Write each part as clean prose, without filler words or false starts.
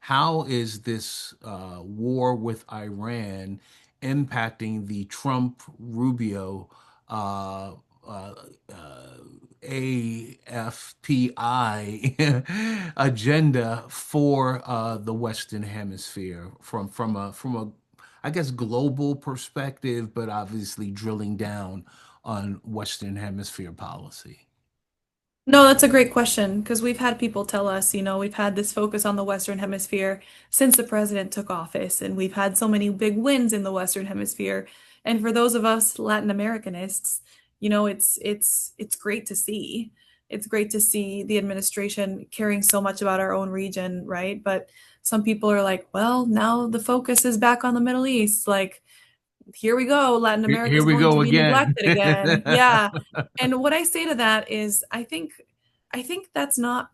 how is this war with Iran impacting the Trump Rubio uh, uh, AFPI agenda for the Western Hemisphere from a I guess global perspective, but obviously drilling down on Western Hemisphere policy. No, that's a great question because we've had people tell us, we've had this focus on the Western Hemisphere since the president took office, and we've had so many big wins in the Western Hemisphere. And for those of us Latin Americanists, it's great to see. It's great to see the administration caring so much about our own region, right? But some people are like, well, now the focus is back on the Middle East. Like, here we go. Latin America Here is we going to go be again. neglected again. Yeah. And what I say to that is I think that's not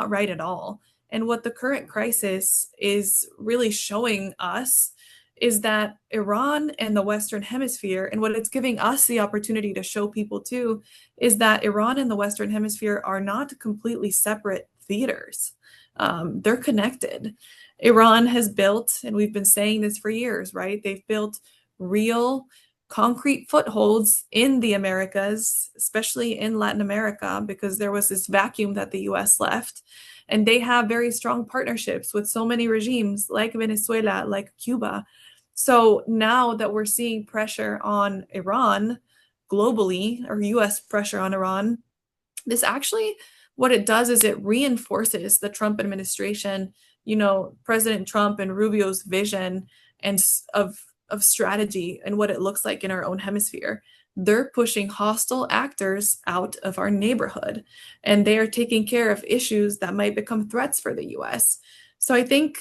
right at all. And what the current crisis is really showing us is that Iran and the Western Hemisphere, and what it's giving us the opportunity to show people too, is that Iran and the Western Hemisphere are not completely separate theaters. They're connected. Iran has built, and we've been saying this for years, right? They've built real concrete footholds in the Americas, especially in Latin America, because there was this vacuum that the US left. And they have very strong partnerships with so many regimes like Venezuela, like Cuba. So now that we're seeing pressure on Iran globally, or US pressure on Iran, this actually, what it does is it reinforces the Trump administration, President Trump and Rubio's vision and of strategy and what it looks like in our own hemisphere. They're pushing hostile actors out of our neighborhood, and they are taking care of issues that might become threats for the US. So I think,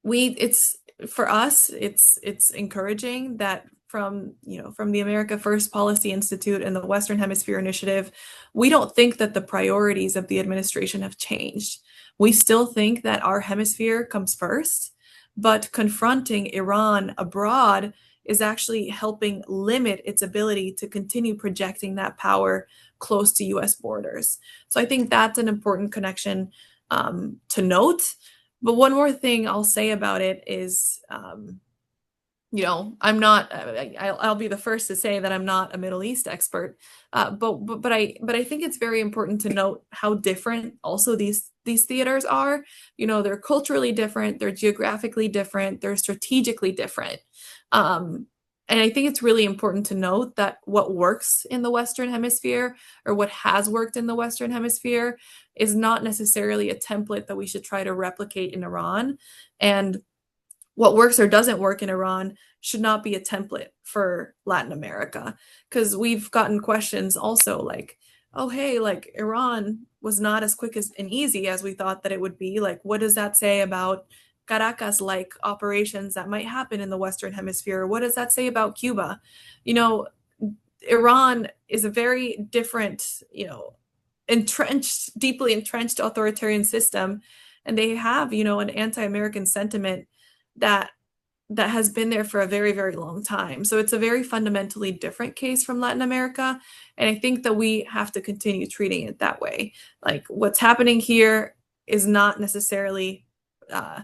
we it's for us, it's encouraging that from the America First Policy Institute and the Western Hemisphere Initiative, we don't think that the priorities of the administration have changed. We still think that our hemisphere comes first, but confronting Iran abroad is actually helping limit its ability to continue projecting that power close to US borders. So I think that's an important connection to note. But one more thing I'll say about it is, I'm not. I'll be the first to say that I'm not a Middle East expert, but I think it's very important to note how different also these theaters are. They're culturally different, they're geographically different, they're strategically different. Um, and I think it's really important to note that what works in the Western Hemisphere, or what has worked in the Western Hemisphere, is not necessarily a template that we should try to replicate in Iran. And what works or doesn't work in Iran should not be a template for Latin America. Because we've gotten questions also like, oh, hey, like Iran was not as quick as and easy as we thought that it would be. Like, what does that say about Caracas like operations that might happen in the Western Hemisphere? What does that say about Cuba? You know, Iran is a very different, deeply entrenched authoritarian system. And they have, an anti-American sentiment that that has been there for a very, very long time. So it's a very fundamentally different case from Latin America. And I think that we have to continue treating it that way. Like what's happening here is not necessarily uh,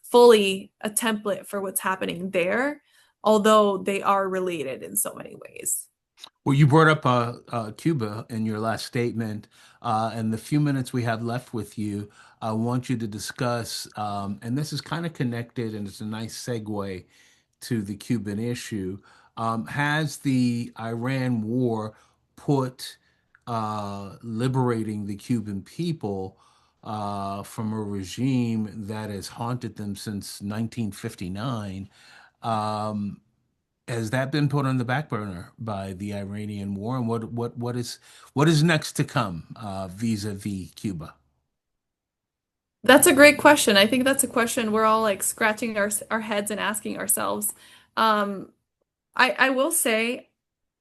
fully a template for what's happening there, although they are related in so many ways. Well, you brought up Cuba in your last statement, and the few minutes we have left with you, I want you to discuss, and this is kind of connected, and it's a nice segue to the Cuban issue. Has the Iran war put liberating the Cuban people from a regime that has haunted them since 1959? Um, has that been put on the back burner by the Iranian war, and what is next to come vis-a-vis Cuba? That's a great question. I think that's a question we're all like scratching our heads and asking ourselves. Um, I will say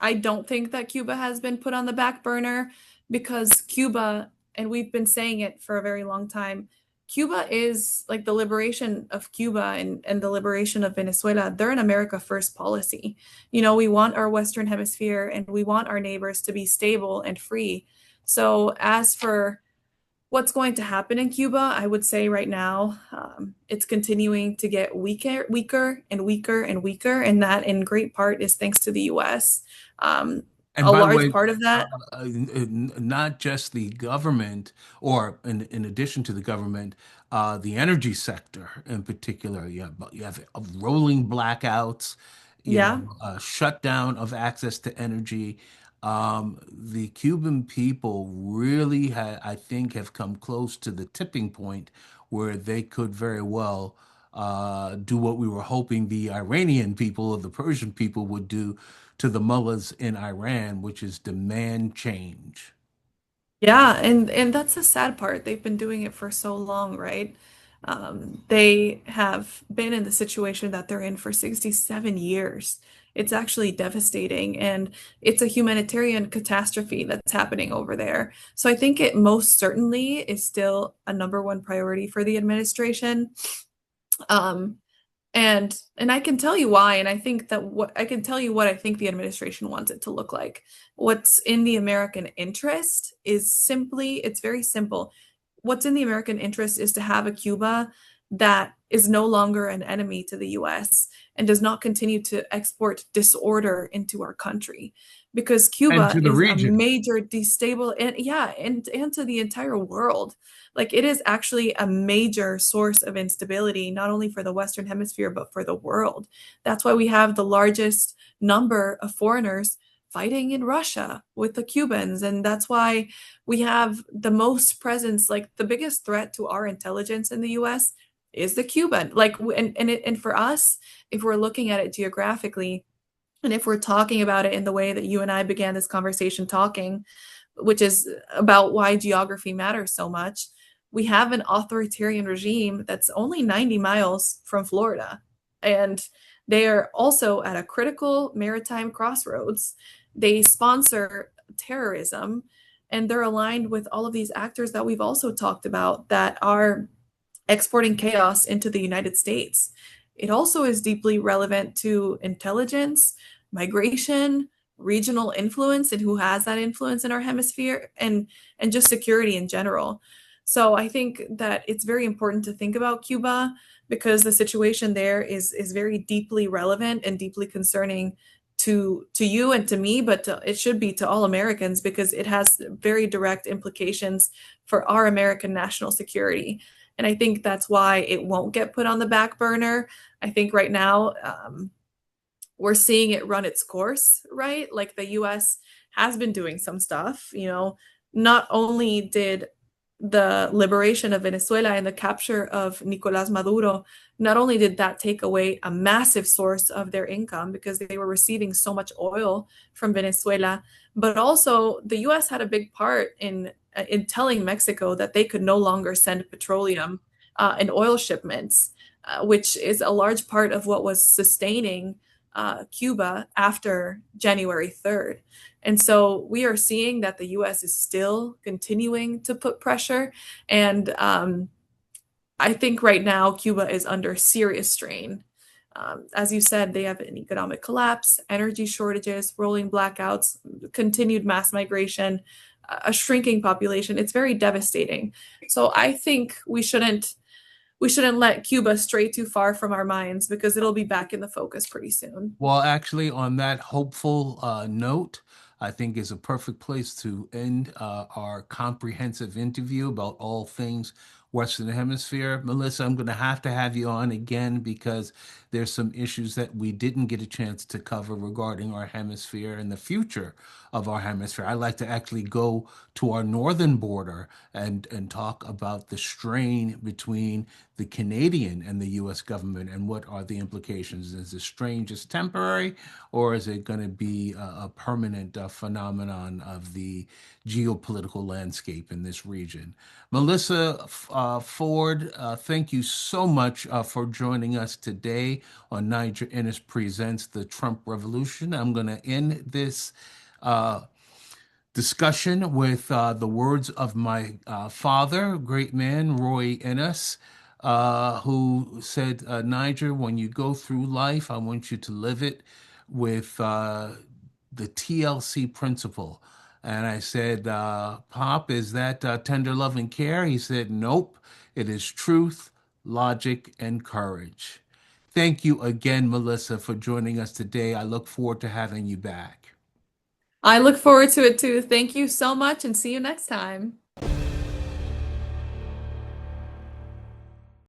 I don't think that Cuba has been put on the back burner because Cuba, and we've been saying it for a very long time, Cuba is like the liberation of Cuba and the liberation of Venezuela. They're an America First policy. We want our Western Hemisphere and we want our neighbors to be stable and free. So as for What's going to happen in Cuba, I would say right now, it's continuing to get weaker and weaker and weaker, and that in great part is thanks to the US. Um, And a by the large way, part of that, not just the government, or in addition to the government, the energy sector in particular. You have rolling blackouts, yeah. shutdown of access to energy. The Cuban people really, I think, have come close to the tipping point where they could very well do what we were hoping the Iranian people or the Persian people would do to the mullahs in Iran, which is demand change. Yeah, and that's the sad part. They've been doing it for so long, right? They have been in the situation that they're in for 67 years. It's actually devastating, and it's a humanitarian catastrophe that's happening over there. So I think it most certainly is still a number one priority for the administration. Um, and I can tell you why, and I think that what I can tell you what I think the administration wants it to look like. What's in the American interest is simply, it's very simple. What's in the American interest is to have a Cuba that is no longer an enemy to the US and does not continue to export disorder into our country. Because And Cuba to the is a region. major destable and yeah, and to the entire world. Like it is actually a major source of instability, not only for the Western Hemisphere, but for the world. That's why we have the largest number of foreigners fighting in Russia with the Cubans. And that's why we have the most presence, like the biggest threat to our intelligence in the US is the Cuban. Like, and for us, if we're looking at it geographically, and if we're talking about it in the way that you and I began this conversation talking, which is about why geography matters so much, we have an authoritarian regime that's only 90 miles from Florida. And they are also at a critical maritime crossroads. They sponsor terrorism, and they're aligned with all of these actors that we've also talked about that are exporting chaos into the United States. It also is deeply relevant to intelligence, migration, regional influence, and who has that influence in our hemisphere, and just security in general. So I think that it's very important to think about Cuba because the situation there is very deeply relevant and deeply concerning to you and to me, but it should be to all Americans because it has very direct implications for our American national security. And I think that's why it won't get put on the back burner. I think right now we're seeing it run its course, right? Like the US has been doing some stuff, not only did the liberation of Venezuela and the capture of Nicolas Maduro, not only did that take away a massive source of their income because they were receiving so much oil from Venezuela, but also the US had a big part in telling Mexico that they could no longer send petroleum and oil shipments, which is a large part of what was sustaining Cuba after January 3rd. And so we are seeing that the US is still continuing to put pressure. And I think right now Cuba is under serious strain. As you said, they have an economic collapse, energy shortages, rolling blackouts, continued mass migration, a shrinking population. It's very devastating. So I think we shouldn't let Cuba stray too far from our minds because it'll be back in the focus pretty soon. Well, actually, on that hopeful note, I think is a perfect place to end our comprehensive interview about all things Western Hemisphere. Melissa, I'm going to have you on again because there's some issues that we didn't get a chance to cover regarding our hemisphere and the future of our hemisphere. I'd like to actually go to our northern border and talk about the strain between the Canadian and the US government and what are the implications. Is the strain just temporary, or is it going to be a permanent phenomenon of the geopolitical landscape in this region? Melissa Ford, thank you so much for joining us today on Niger Innis Presents the Trump Revolution. I'm going to end this uh, discussion with the words of my father, great man, Roy Innis, who said, Niger, when you go through life, I want you to live it with the TLC principle. And I said, Pop, is that tender love and care? He said, Nope, it is truth, logic, and courage. Thank you again, Melissa, for joining us today. I look forward to having you back. I look forward to it too. Thank you so much and see you next time.